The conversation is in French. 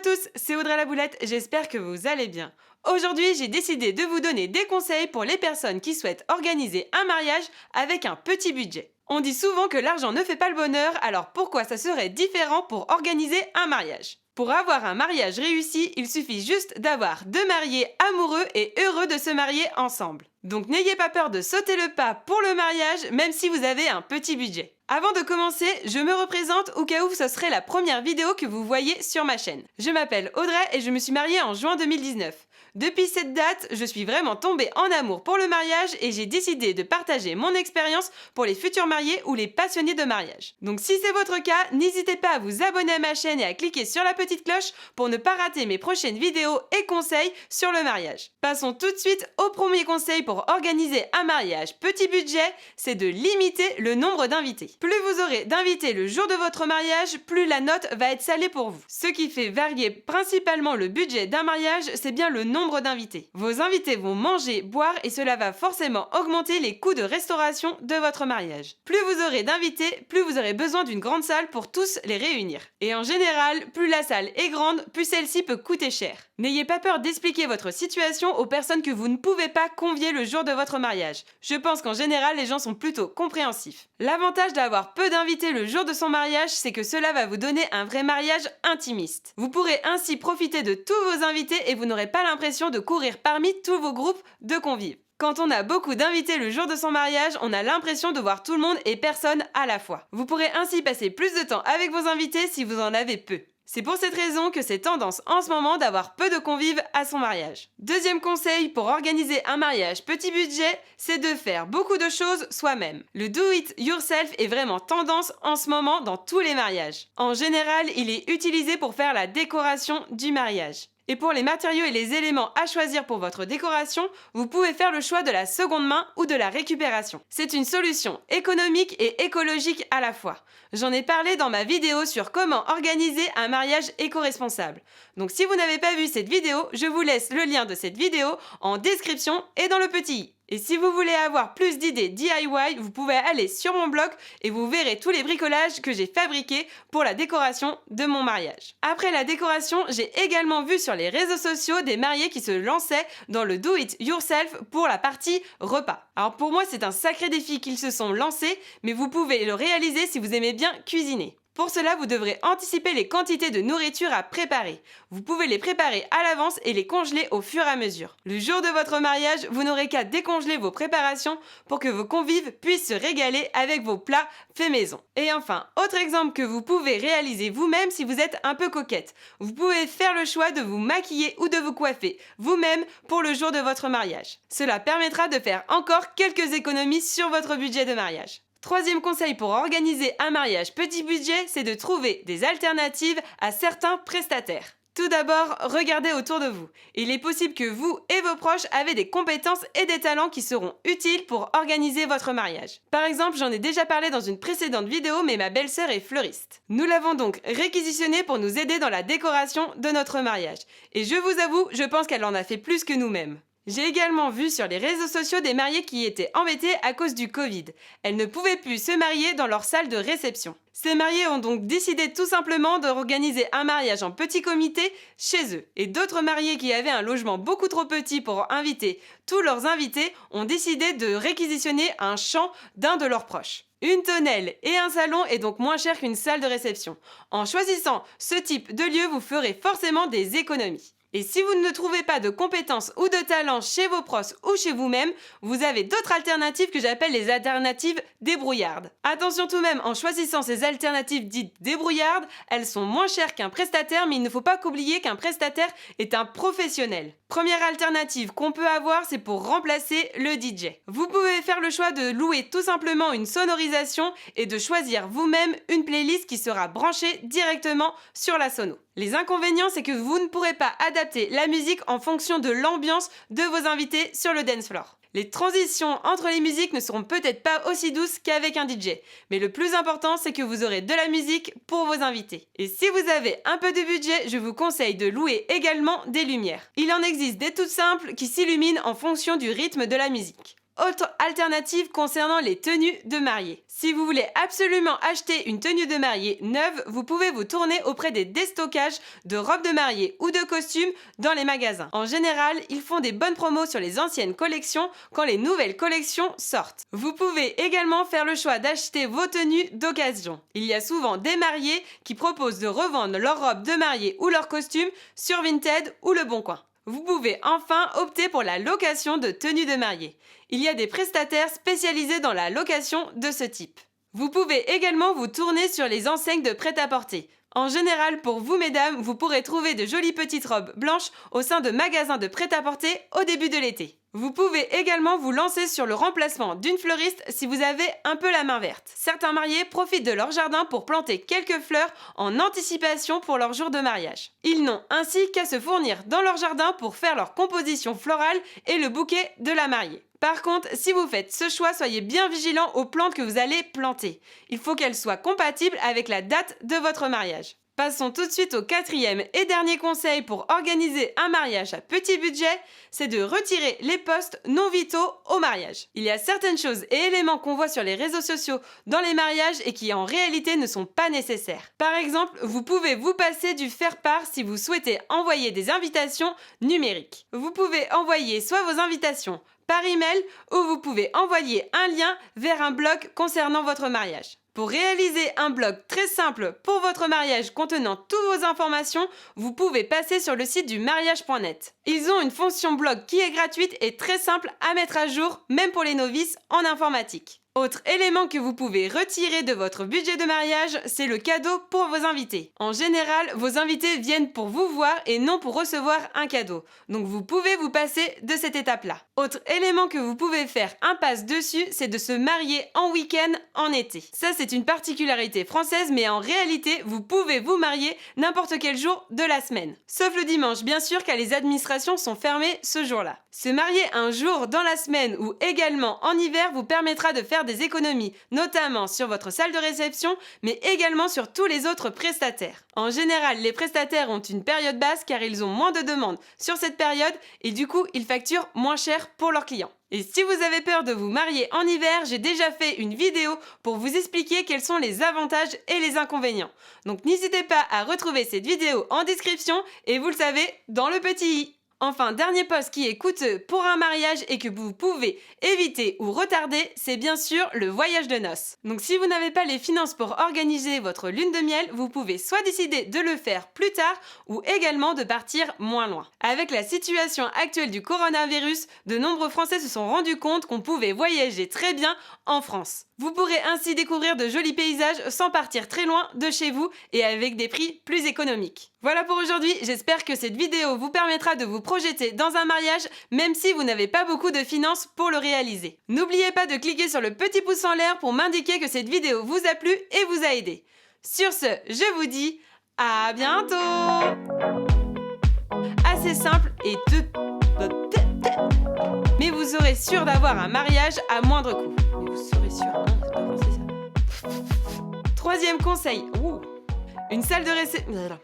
tous, c'est Audrey la Boulette, j'espère que vous allez bien. Aujourd'hui, j'ai décidé de vous donner des conseils pour les personnes qui souhaitent organiser un mariage avec un petit budget. On dit souvent que l'argent ne fait pas le bonheur, alors pourquoi ça serait différent pour organiser un mariage ? Pour avoir un mariage réussi, il suffit juste d'avoir deux mariés amoureux et heureux de se marier ensemble. Donc n'ayez pas peur de sauter le pas pour le mariage, même si vous avez un petit budget. Avant de commencer, je me représente au cas où ce serait la première vidéo que vous voyez sur ma chaîne. Je m'appelle Audrey et je me suis mariée en juin 2019. Depuis cette date, je suis vraiment tombée en amour pour le mariage et j'ai décidé de partager mon expérience pour les futurs mariés ou les passionnés de mariage. Donc si c'est votre cas, n'hésitez pas à vous abonner à ma chaîne et à cliquer sur la petite cloche pour ne pas rater mes prochaines vidéos et conseils sur le mariage. Passons tout de suite au premier conseil pour organiser un mariage petit budget, c'est de limiter le nombre d'invités. Plus vous aurez d'invités le jour de votre mariage, plus la note va être salée pour vous. Ce qui fait varier principalement le budget d'un mariage, c'est bien le nombre d'invités. Vos invités vont manger, boire et cela va forcément augmenter les coûts de restauration de votre mariage. Plus vous aurez d'invités, plus vous aurez besoin d'une grande salle pour tous les réunir. Et en général, plus la salle est grande, plus celle-ci peut coûter cher. N'ayez pas peur d'expliquer votre situation aux personnes que vous ne pouvez pas convier le jour de votre mariage. Je pense qu'en général, les gens sont plutôt compréhensifs. L'avantage d'avoir peu d'invités le jour de son mariage, c'est que cela va vous donner un vrai mariage intimiste. Vous pourrez ainsi profiter de tous vos invités et vous n'aurez pas l'impression de courir parmi tous vos groupes de convives. Quand on a beaucoup d'invités le jour de son mariage, on a l'impression de voir tout le monde et personne à la fois. Vous pourrez ainsi passer plus de temps avec vos invités si vous en avez peu. C'est pour cette raison que c'est tendance en ce moment d'avoir peu de convives à son mariage. Deuxième conseil pour organiser un mariage petit budget, c'est de faire beaucoup de choses soi-même. Le do it yourself est vraiment tendance en ce moment dans tous les mariages. En général, il est utilisé pour faire la décoration du mariage. Et pour les matériaux et les éléments à choisir pour votre décoration, vous pouvez faire le choix de la seconde main ou de la récupération. C'est une solution économique et écologique à la fois. J'en ai parlé dans ma vidéo sur comment organiser un mariage éco-responsable. Donc si vous n'avez pas vu cette vidéo, je vous laisse le lien de cette vidéo en description et dans le petit i. Et si vous voulez avoir plus d'idées DIY, vous pouvez aller sur mon blog et vous verrez tous les bricolages que j'ai fabriqués pour la décoration de mon mariage. Après la décoration, j'ai également vu sur les réseaux sociaux des mariés qui se lançaient dans le do it yourself pour la partie repas. Alors pour moi, c'est un sacré défi qu'ils se sont lancés, mais vous pouvez le réaliser si vous aimez bien cuisiner. Pour cela, vous devrez anticiper les quantités de nourriture à préparer. Vous pouvez les préparer à l'avance et les congeler au fur et à mesure. Le jour de votre mariage, vous n'aurez qu'à décongeler vos préparations pour que vos convives puissent se régaler avec vos plats faits maison. Et enfin, autre exemple que vous pouvez réaliser vous-même si vous êtes un peu coquette. Vous pouvez faire le choix de vous maquiller ou de vous coiffer vous-même pour le jour de votre mariage. Cela permettra de faire encore quelques économies sur votre budget de mariage. Troisième conseil pour organiser un mariage petit budget, c'est de trouver des alternatives à certains prestataires. Tout d'abord, regardez autour de vous. Il est possible que vous et vos proches avez des compétences et des talents qui seront utiles pour organiser votre mariage. Par exemple, j'en ai déjà parlé dans une précédente vidéo, mais ma belle-sœur est fleuriste. Nous l'avons donc réquisitionnée pour nous aider dans la décoration de notre mariage. Et je vous avoue, je pense qu'elle en a fait plus que nous-mêmes. J'ai également vu sur les réseaux sociaux des mariés qui étaient embêtés à cause du Covid. Elles ne pouvaient plus se marier dans leur salle de réception. Ces mariés ont donc décidé tout simplement d'organiser un mariage en petit comité chez eux. Et d'autres mariés qui avaient un logement beaucoup trop petit pour inviter tous leurs invités ont décidé de réquisitionner un champ d'un de leurs proches. Une tonnelle et un salon est donc moins cher qu'une salle de réception. En choisissant ce type de lieu, vous ferez forcément des économies. Et si vous ne trouvez pas de compétences ou de talents chez vos proches ou chez vous-même, vous avez d'autres alternatives que j'appelle les alternatives débrouillardes. Attention tout de même, en choisissant ces alternatives dites débrouillardes, elles sont moins chères qu'un prestataire, mais il ne faut pas qu'oublier qu'un prestataire est un professionnel. Première alternative qu'on peut avoir, c'est pour remplacer le DJ. Vous pouvez faire le choix de louer tout simplement une sonorisation et de choisir vous-même une playlist qui sera branchée directement sur la sono. Les inconvénients, c'est que vous ne pourrez pas adapter la musique en fonction de l'ambiance de vos invités sur le dance floor. Les transitions entre les musiques ne seront peut-être pas aussi douces qu'avec un DJ, mais le plus important, c'est que vous aurez de la musique pour vos invités. Et si vous avez un peu de budget, je vous conseille de louer également des lumières. Il en existe des toutes simples qui s'illuminent en fonction du rythme de la musique. Autre alternative concernant les tenues de mariée. Si vous voulez absolument acheter une tenue de mariée neuve, vous pouvez vous tourner auprès des déstockages de robes de mariée ou de costumes dans les magasins. En général, ils font des bonnes promos sur les anciennes collections quand les nouvelles collections sortent. Vous pouvez également faire le choix d'acheter vos tenues d'occasion. Il y a souvent des mariés qui proposent de revendre leurs robes de mariée ou leurs costumes sur Vinted ou Le Bon Coin. Vous pouvez enfin opter pour la location de tenues de mariée. Il y a des prestataires spécialisés dans la location de ce type. Vous pouvez également vous tourner sur les enseignes de prêt-à-porter. En général, pour vous mesdames, vous pourrez trouver de jolies petites robes blanches au sein de magasins de prêt-à-porter au début de l'été. Vous pouvez également vous lancer sur le remplacement d'une fleuriste si vous avez un peu la main verte. Certains mariés profitent de leur jardin pour planter quelques fleurs en anticipation pour leur jour de mariage. Ils n'ont ainsi qu'à se fournir dans leur jardin pour faire leur composition florale et le bouquet de la mariée. Par contre, si vous faites ce choix, soyez bien vigilant aux plantes que vous allez planter. Il faut qu'elles soient compatibles avec la date de votre mariage. Passons tout de suite au quatrième et dernier conseil pour organiser un mariage à petit budget, c'est de retirer les posts non vitaux au mariage. Il y a certaines choses et éléments qu'on voit sur les réseaux sociaux dans les mariages et qui en réalité ne sont pas nécessaires. Par exemple, vous pouvez vous passer du faire-part si vous souhaitez envoyer des invitations numériques. Vous pouvez envoyer soit vos invitations par email ou vous pouvez envoyer un lien vers un blog concernant votre mariage. Pour réaliser un blog très simple pour votre mariage contenant toutes vos informations, vous pouvez passer sur le site du mariage.net. Ils ont une fonction blog qui est gratuite et très simple à mettre à jour, même pour les novices en informatique. Autre élément que vous pouvez retirer de votre budget de mariage, c'est le cadeau pour vos invités. En général, vos invités viennent pour vous voir et non pour recevoir un cadeau. Donc vous pouvez vous passer de cette étape-là. Autre élément que vous pouvez faire impasse dessus, c'est de se marier en week-end en été. Ça, c'est une particularité française, mais en réalité, vous pouvez vous marier n'importe quel jour de la semaine. Sauf le dimanche, bien sûr, car les administrations sont fermées ce jour-là. Se marier un jour dans la semaine ou également en hiver vous permettra de faire des économies, notamment sur votre salle de réception, mais également sur tous les autres prestataires. En général, les prestataires ont une période basse car ils ont moins de demandes sur cette période et du coup, ils facturent moins cher pour leurs clients. Et si vous avez peur de vous marier en hiver, j'ai déjà fait une vidéo pour vous expliquer quels sont les avantages et les inconvénients. Donc n'hésitez pas à retrouver cette vidéo en description et vous le savez, dans le petit i. Enfin, dernier poste qui est coûteux pour un mariage et que vous pouvez éviter ou retarder, c'est bien sûr le voyage de noces. Donc si vous n'avez pas les finances pour organiser votre lune de miel, vous pouvez soit décider de le faire plus tard ou également de partir moins loin. Avec la situation actuelle du coronavirus, de nombreux Français se sont rendus compte qu'on pouvait voyager très bien en France. Vous pourrez ainsi découvrir de jolis paysages sans partir très loin de chez vous et avec des prix plus économiques. Voilà pour aujourd'hui, j'espère que cette vidéo vous permettra de vous projeter dans un mariage même si vous n'avez pas beaucoup de finances pour le réaliser. N'oubliez pas de cliquer sur le petit pouce en l'air pour m'indiquer que cette vidéo vous a plu et vous a aidé. Sur ce, je vous dis à bientôt. Assez simple et mais vous serez sûr d'avoir un mariage à moindre coût. Mais vous serez sûr, hein, c'est pas français ça. Troisième conseil. Une salle de réception.